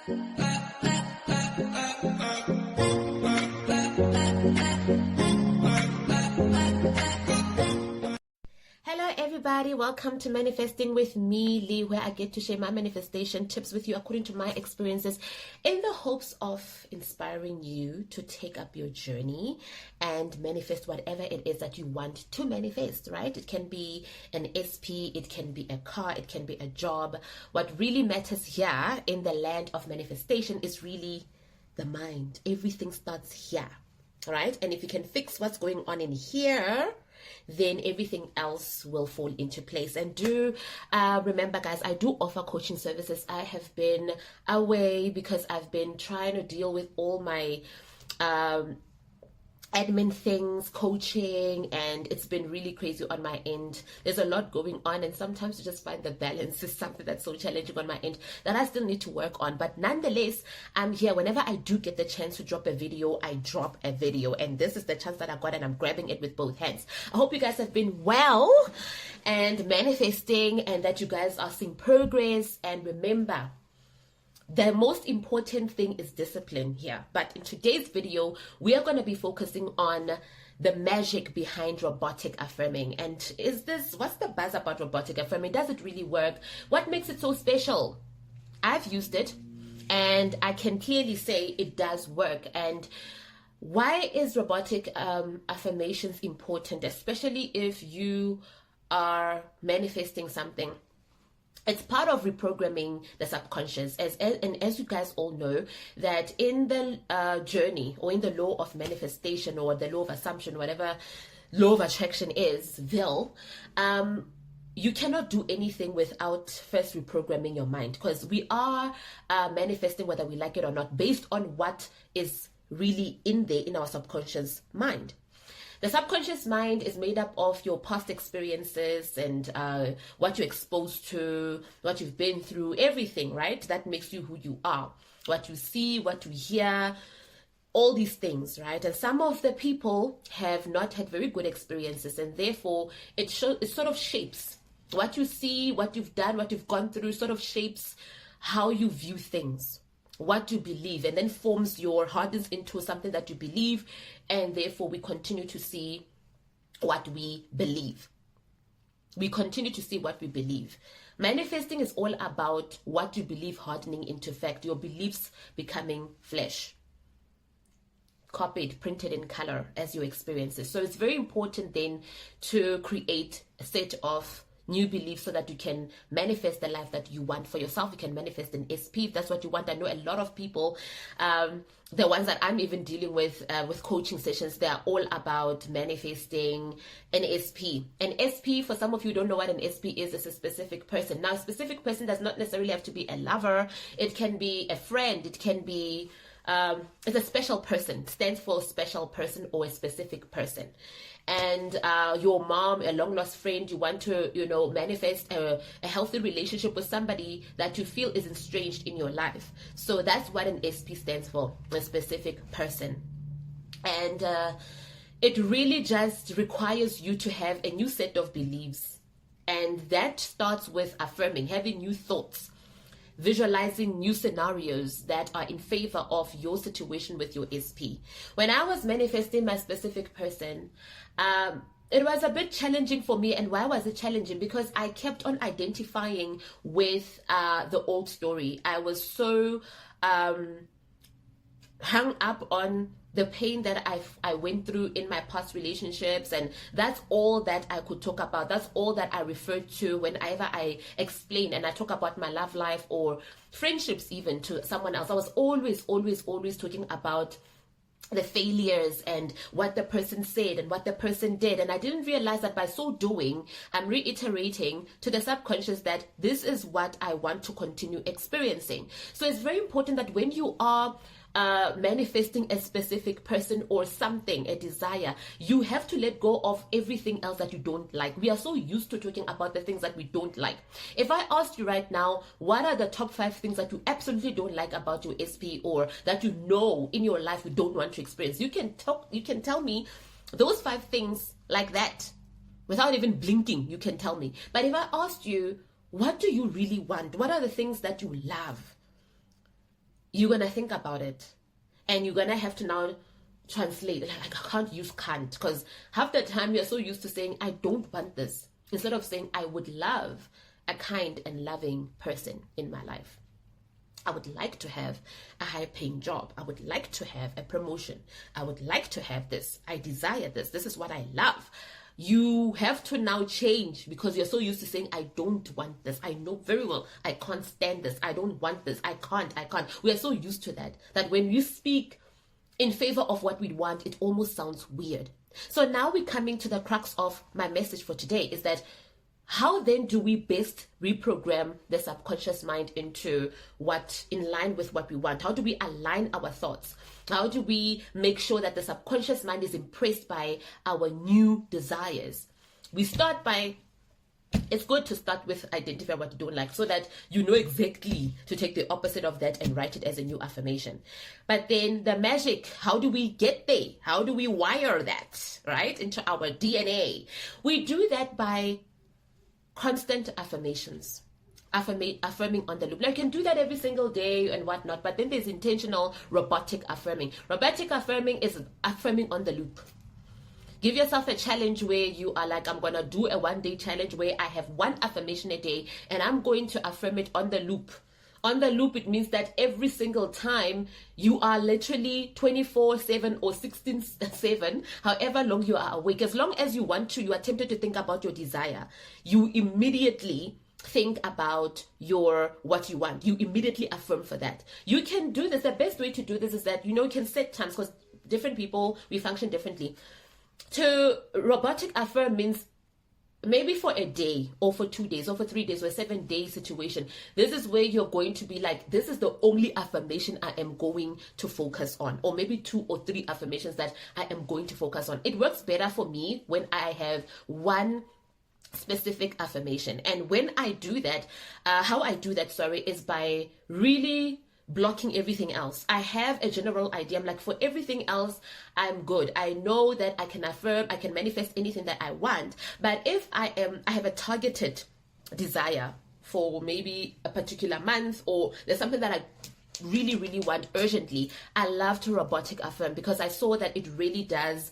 Hello everybody, welcome to Manifesting with me, Lee, where I get to share my manifestation tips with you according to my experiences in the hopes of inspiring you to take up your journey and manifest whatever it is that you want to manifest, right? It can be an SP, it can be a car, it can be a job. What really matters here in the land of manifestation is really the mind. Everything starts here, right? And if you can fix what's going on in here, then everything else will fall into place. And do remember, guys, I do offer coaching services. I have been away because I've been trying to deal with all my admin things, coaching, and it's been really crazy on my end. There's a lot going on, and sometimes to just find the balance is something that's so challenging on my end that I still need to work on. But nonetheless, I'm here. Whenever I do get the chance to drop a video, I drop a video, and this is the chance that I got, and I'm grabbing it with both hands. I hope you guys have been well and manifesting, and that you guys are seeing progress. And remember, the most important thing is discipline here. But in today's video, we are going to be focusing on the magic behind robotic affirming. And what's the buzz about robotic affirming? Does it really work? What makes it so special? I've used it and I can clearly say it does work. And why is robotic affirmations important, especially if you are manifesting something? It's part of reprogramming the subconscious, and as you guys all know, that in the journey, or in the law of manifestation, or the law of assumption, whatever law of attraction is, you cannot do anything without first reprogramming your mind, because we are manifesting whether we like it or not, based on what is really in there in our subconscious mind. The subconscious mind is made up of your past experiences and what you're exposed to, what you've been through, everything, right? That makes you who you are. What you see, what you hear, all these things, right? And some of the people have not had very good experiences, and therefore it sort of shapes what you see, what you've done, what you've gone through, sort of shapes how you view things, what you believe, and then hardens into something that you believe, and therefore we continue to see what we believe. We continue to see what we believe. Manifesting is all about what you believe hardening into fact, your beliefs becoming flesh, copied, printed in color as your experiences. So it's very important then to create a set of new beliefs so that you can manifest the life that you want for yourself. You can manifest an SP if that's what you want. I know a lot of people, the ones that I'm even dealing with coaching sessions, they're all about manifesting an SP. An SP, for some of you who don't know what an SP is a specific person. Now, a specific person does not necessarily have to be a lover. It can be a friend. It can be it's a special person. It stands for a special person or a specific person. And your mom, a long lost friend, you want to, manifest a healthy relationship with somebody that you feel is estranged in your life. So that's what an SP stands for, a specific person. And it really just requires you to have a new set of beliefs. And that starts with affirming, having new thoughts, visualizing new scenarios that are in favor of your situation with your SP. When I was manifesting my specific person, it was a bit challenging for me. And why was it challenging? Because I kept on identifying with the old story. I was so hung up on the pain that I went through in my past relationships, and that's all that I could talk about. That's all that I referred to whenever I explain and I talk about my love life or friendships even to someone else. I was always talking about the failures and what the person said and what the person did. And I didn't realize that by so doing, I'm reiterating to the subconscious that this is what I want to continue experiencing. So it's very important that when you are manifesting a specific person or something, a desire, you have to let go of everything else that you don't like. We are so used to talking about the things that we don't like. If I asked you right now, what are the top 5 things that you absolutely don't like about your SP, or that you know in your life you don't want to experience, you can tell me those 5 things like that without even blinking. You can tell me. But if I asked you, what do you really want? What are the things that you love? you're going to think about it. And you're going to have to now translate. Like, I can't use can't, because half the time you're so used to saying, I don't want this, instead of saying, I would love a kind and loving person in my life. I would like to have a high paying job. I would like to have a promotion. I would like to have this. I desire this. This is what I love. You have to now change, because you're so used to saying, I don't want this. I know very well I can't stand this. I don't want this. I can't. We are so used to that when you speak in favor of what we want, it almost sounds weird. So now we're coming to the crux of my message for today, is that how then do we best reprogram the subconscious mind into what in line with what we want? How do we align our thoughts? How do we make sure that the subconscious mind is impressed by our new desires? We start by, it's good to start with identify what you don't like, so that you know exactly to take the opposite of that and write it as a new affirmation. But then the magic, how do we get there? How do we wire that, right, into our DNA? We do that by constant affirmations, affirming on the loop. Like, you can do that every single day and whatnot, but then there's intentional robotic affirming. Robotic affirming is affirming on the loop. Give yourself a challenge where you are like, I'm going to do a 1-day challenge where I have one affirmation a day and I'm going to affirm it on the loop. On the loop, it means that every single time you are literally 24/7 or 16/7, however long you are awake, as long as you want to, you are tempted to think about your desire. You immediately think about what you want. You immediately affirm for that. You can do this. The best way to do this is that, you can set times, because different people, we function differently. To robotic affirm means maybe for a day or for 2 days or for 3 days or a 7-day situation. This is where you're going to be like, this is the only affirmation I am going to focus on, or maybe 2 or 3 affirmations that I am going to focus on. It works better for me when I have one specific affirmation. And when I do that, how I do that, is by really blocking everything else. I have a general idea. I'm like, for everything else, I'm good. I know that I can affirm, I can manifest anything that I want. But if I have a targeted desire for maybe a particular month, or there's something that I really, really want urgently, I love to robotic affirm, because I saw that it really does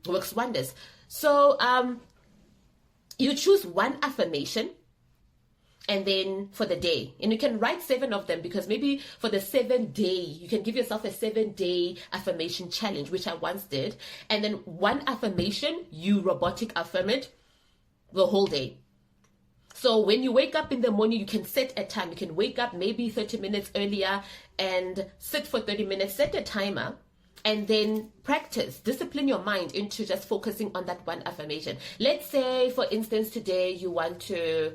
works wonders. So you choose one affirmation, and then for the day, and you can write 7 of them, because maybe for the 7th day, you can give yourself a 7-day affirmation challenge, which I once did. And then one affirmation, you robotic affirm it the whole day. So when you wake up in the morning, you can set a time. You can wake up maybe 30 minutes earlier and sit for 30 minutes, set a timer, and then practice, discipline your mind into just focusing on that one affirmation. Let's say, for instance, today you want to,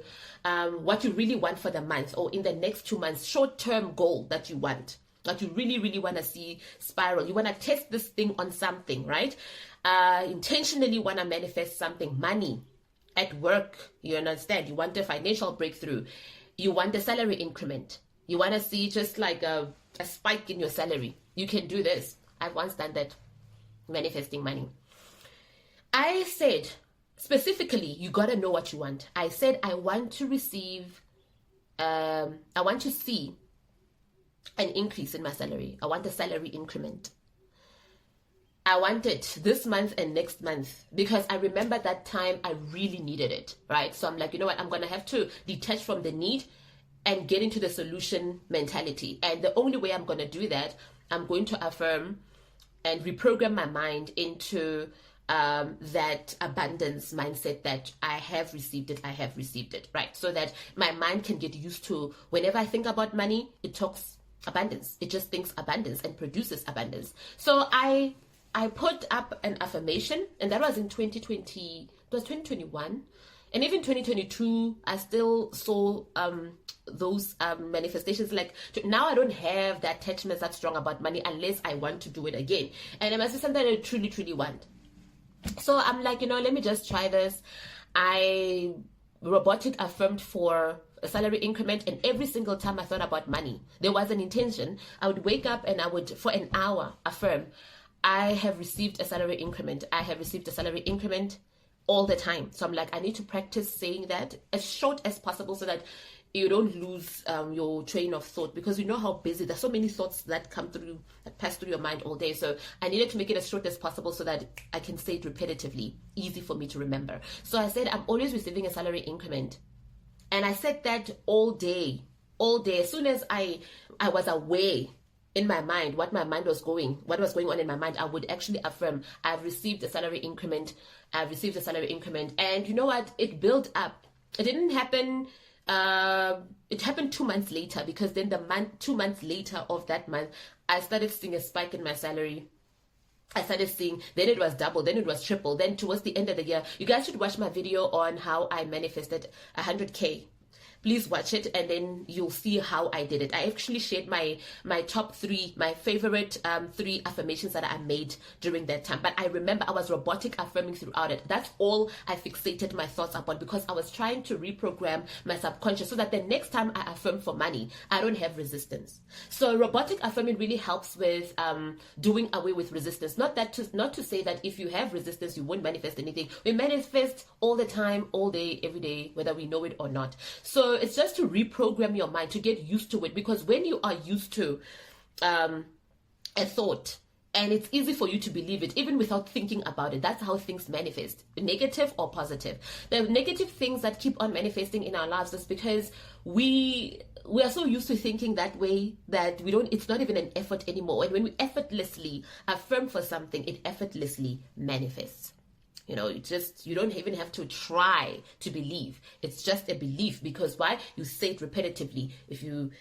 what you really want for the month, or in the next 2 months, short-term goal that you want, that you really, really want to see spiral. You want to test this thing on something, right? Intentionally want to manifest something, money at work, you understand? You want a financial breakthrough. You want a salary increment. You want to see just like a spike in your salary. You can do this. I've once done that, manifesting money. I said, specifically, you got to know what you want. I said, I want to receive, I want to see an increase in my salary. I want a salary increment. I want it this month and next month, because I remember that time I really needed it, right? So I'm like, you know what? I'm going to have to detach from the need and get into the solution mentality. And the only way I'm going to do that, I'm going to affirm and reprogram my mind into that abundance mindset, that I have received it, right? So that my mind can get used to, whenever I think about money, it talks abundance. It just thinks abundance and produces abundance. So I put up an affirmation, and that was in 2020, it was 2021. And even 2022, I still saw those manifestations. Like, now I don't have the attachments that strong about money unless I want to do it again. And it must be something that I truly, truly want. So I'm like, let me just try this. I robotic affirmed for a salary increment, and every single time I thought about money, there was an intention. I would wake up and I would, for an hour, affirm, I have received a salary increment. I have received a salary increment all the time. So I'm like, I need to practice saying that as short as possible, so that you don't lose your train of thought, because you know how busy, there's so many thoughts that pass through your mind all day. So I needed to make it as short as possible so that I can say it repetitively, easy for me to remember. So I said, I'm always receiving a salary increment. And I said that all day. As soon as I was aware in my mind what was going on in my mind, I would actually affirm, I've received a salary increment. And you know what? It built up. It didn't happen. It happened 2 months later, because then 2 months later of that month, I started seeing a spike in my salary. I started seeing, then it was double, then it was triple. Then towards the end of the year, you guys should watch my video on how I manifested 100K. Please watch it, and then you'll see how I did it. I actually shared my top 3, my favorite 3 affirmations that I made during that time. But I remember I was robotic affirming throughout it. That's all I fixated my thoughts upon, because I was trying to reprogram my subconscious so that the next time I affirm for money, I don't have resistance. So robotic affirming really helps with doing away with resistance. Not to say that if you have resistance, you won't manifest anything. We manifest all the time, all day, every day, whether we know it or not. So it's just to reprogram your mind, to get used to it, because when you are used to a thought, and it's easy for you to believe it even without thinking about it, that's how things manifest, negative or positive. The negative things that keep on manifesting in our lives is because we are so used to thinking that way that it's not even an effort anymore. And when we effortlessly affirm for something, it effortlessly manifests. You know, you don't even have to try to believe. It's just a belief, because why? You say it repetitively. If you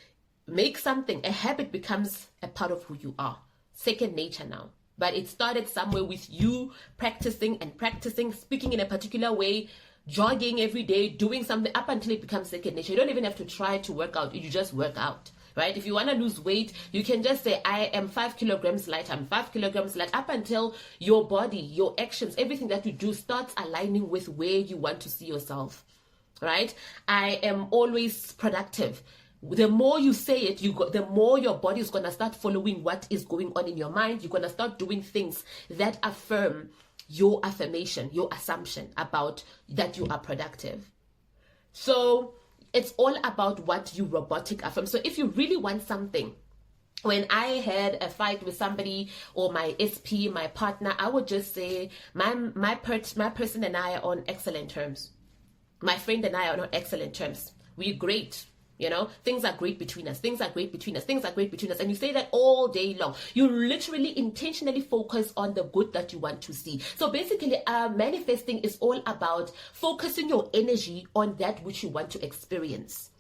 make something, a habit becomes a part of who you are. Second nature now. But it started somewhere with you practicing, speaking in a particular way, jogging every day, doing something, up until it becomes second nature. You don't even have to try to work out. You just work out. Right? If you want to lose weight, you can just say, I am 5 kilograms light. I'm 5 kilograms light, up until your body, your actions, everything that you do starts aligning with where you want to see yourself. Right? I am always productive. The more you say it, the more your body is going to start following what is going on in your mind. You're going to start doing things that affirm your affirmation, your assumption about that you are productive. So it's all about what you robotic affirm. So if you really want something, when I had a fight with somebody or my SP, my partner, I would just say, my person and I are on excellent terms. My friend and I are on excellent terms. We're great. You know, things are great between us. Things are great between us. Things are great between us. And you say that all day long. You literally intentionally focus on the good that you want to see. So basically, manifesting is all about focusing your energy on that which you want to experience.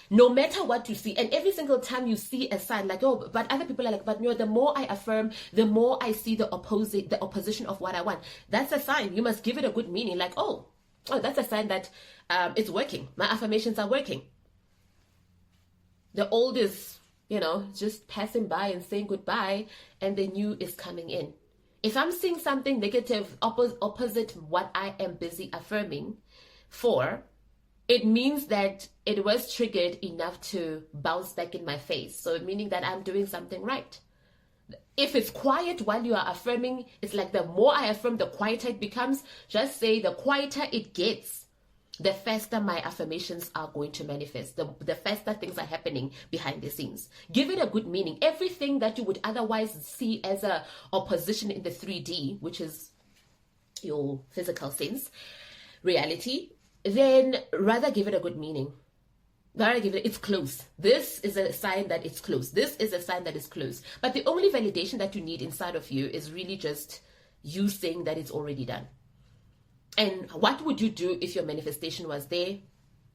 No matter what you see, and every single time you see a sign like, oh, but other people are like, but no, the more I affirm, the more I see the opposition of what I want. That's a sign. You must give it a good meaning. Like, oh, that's a sign that it's working. My affirmations are working. The old is, just passing by and saying goodbye, and the new is coming in. If I'm seeing something negative, opposite what I am busy affirming for, it means that it was triggered enough to bounce back in my face. So meaning that I'm doing something right. If it's quiet while you are affirming, it's like the more I affirm, the quieter it becomes. Just say the quieter it gets, the faster my affirmations are going to manifest, the faster things are happening behind the scenes. Give it a good meaning. Everything that you would otherwise see as a opposition in the 3D, which is your physical sense, reality, then rather give it a good meaning. Rather give it, it's close. This is a sign that it's close. This is a sign that it's close. But the only validation that you need inside of you is really just you saying that it's already done. And what would you do if your manifestation was there?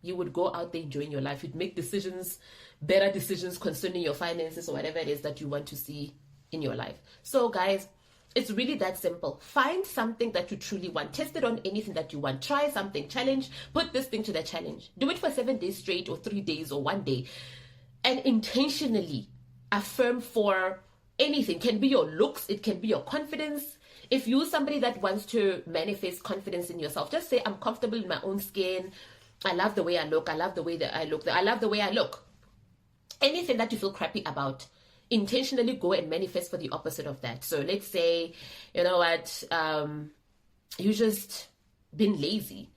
You would go out there enjoying your life. You'd make decisions, better decisions concerning your finances or whatever it is that you want to see in your life. So guys, it's really that simple. Find something that you truly want. Test it on anything that you want. Try something. Challenge. Put this thing to the challenge. Do it for 7 days straight or 3 days or 1 day. And intentionally affirm for anything. It can be your looks. It can be your confidence. If you're somebody that wants to manifest confidence in yourself, just say, I'm comfortable in my own skin. I love the way I look. I love the way that I look. I love the way I look. Anything that you feel crappy about, intentionally go and manifest for the opposite of that. So let's say, you know what, you just been lazy.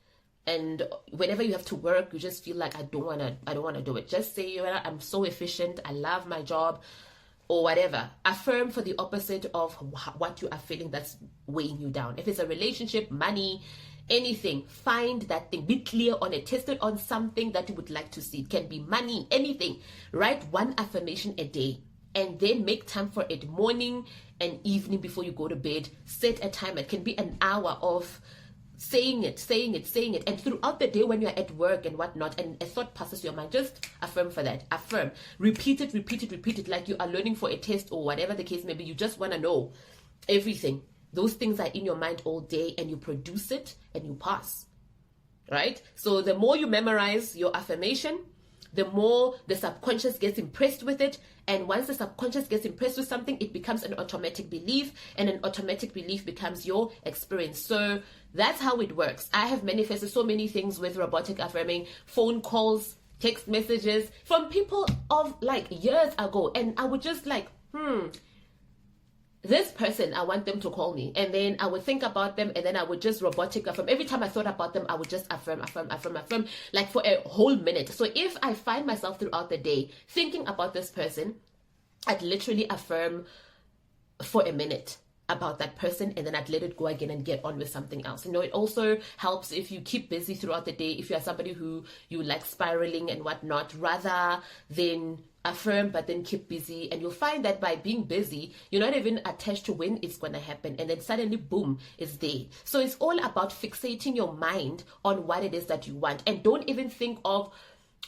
and whenever you have to work, you just feel like I don't want to do it. Just say, I'm so efficient, I love my job, or whatever. Affirm for the opposite of what you are feeling that's weighing you down. If it's a relationship, money, anything, find that thing, be clear on it, test it on something that you would like to see. It can be money, anything. Write one affirmation a day, and then make time for it, morning and evening before you go to bed. Set a timer. It can be an hour of saying it, and throughout the day when you're at work and whatnot, and a thought passes your mind, just affirm for that. Affirm. Repeat it like you are learning for a test or whatever the case may be. You just want to know everything. Those things are in your mind all day, and you produce it and you pass, right? So the more you memorize your affirmation, the more the subconscious gets impressed with it. And once the subconscious gets impressed with something, it becomes an automatic belief, and an automatic belief becomes your experience. So that's how it works. I have manifested so many things with robotic affirming, phone calls, text messages from people of like years ago. And I would just like, this person, I want them to call me. And then I would think about them, and then I would just robotic affirm. Every time I thought about them, I would just affirm, like for a whole minute. So if I find myself throughout the day thinking about this person, I'd literally affirm for a minute about that person, and then I'd let it go again and get on with something else. It also helps if you keep busy throughout the day. If you are somebody who you like spiraling and whatnot, rather than affirm but then keep busy, and you'll find that by being busy, you're not even attached to when it's going to happen, and then suddenly boom, it's there. So it's all about fixating your mind on what it is that you want, and don't even think of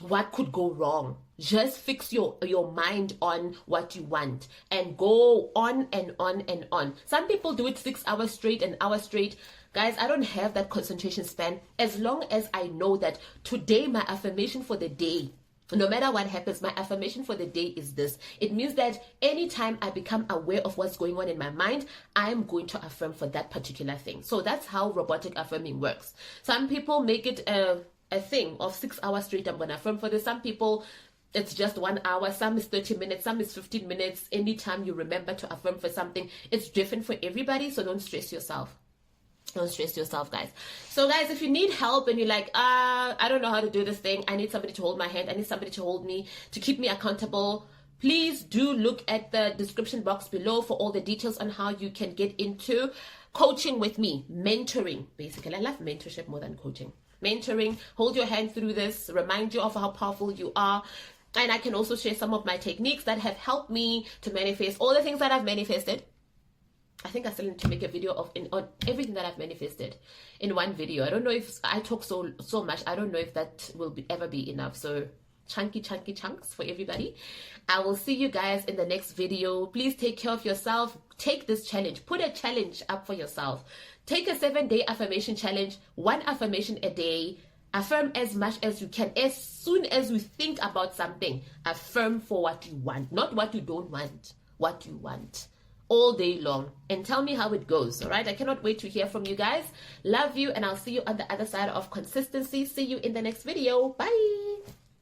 what could go wrong. Just fix your mind on what you want and go on and on and on. Some people do it 6 hours straight, an hour straight. Guys, I don't have that concentration span. As long as I know that today my affirmation for the day, no matter what happens, my affirmation for the day is this. It means that anytime I become aware of what's going on in my mind, I'm going to affirm for that particular thing. So that's how robotic affirming works. Some people make it a thing of 6 hours straight. I'm going to affirm for this. Some people, it's just 1 hour. Some is 30 minutes. Some is 15 minutes. Anytime you remember to affirm for something, it's different for everybody. So don't stress yourself. Don't stress yourself, guys. So guys, if you need help and you're like, I don't know how to do this thing, I need somebody to hold my hand, I need somebody to hold me, to keep me accountable, please do look at the description box below for all the details on how you can get into coaching with me, mentoring. Basically, I love mentorship more than coaching. Mentoring, hold your hand through this, remind you of how powerful you are. And I can also share some of my techniques that have helped me to manifest all the things that I've manifested. I think I still need to make a video on everything that I've manifested in one video. I don't know if I talk so much. I don't know if that will ever be enough. So chunky chunks for everybody. I will see you guys in the next video. Please take care of yourself. Take this challenge. Put a challenge up for yourself. Take a 7-day affirmation challenge. 1 affirmation a day. Affirm as much as you can. As soon as you think about something, affirm for what you want, not what you don't want, what you want. All day long, and tell me how it goes. All right, I cannot wait to hear from you guys. Love you, and I'll see you on the other side of consistency. See you in the next video. Bye.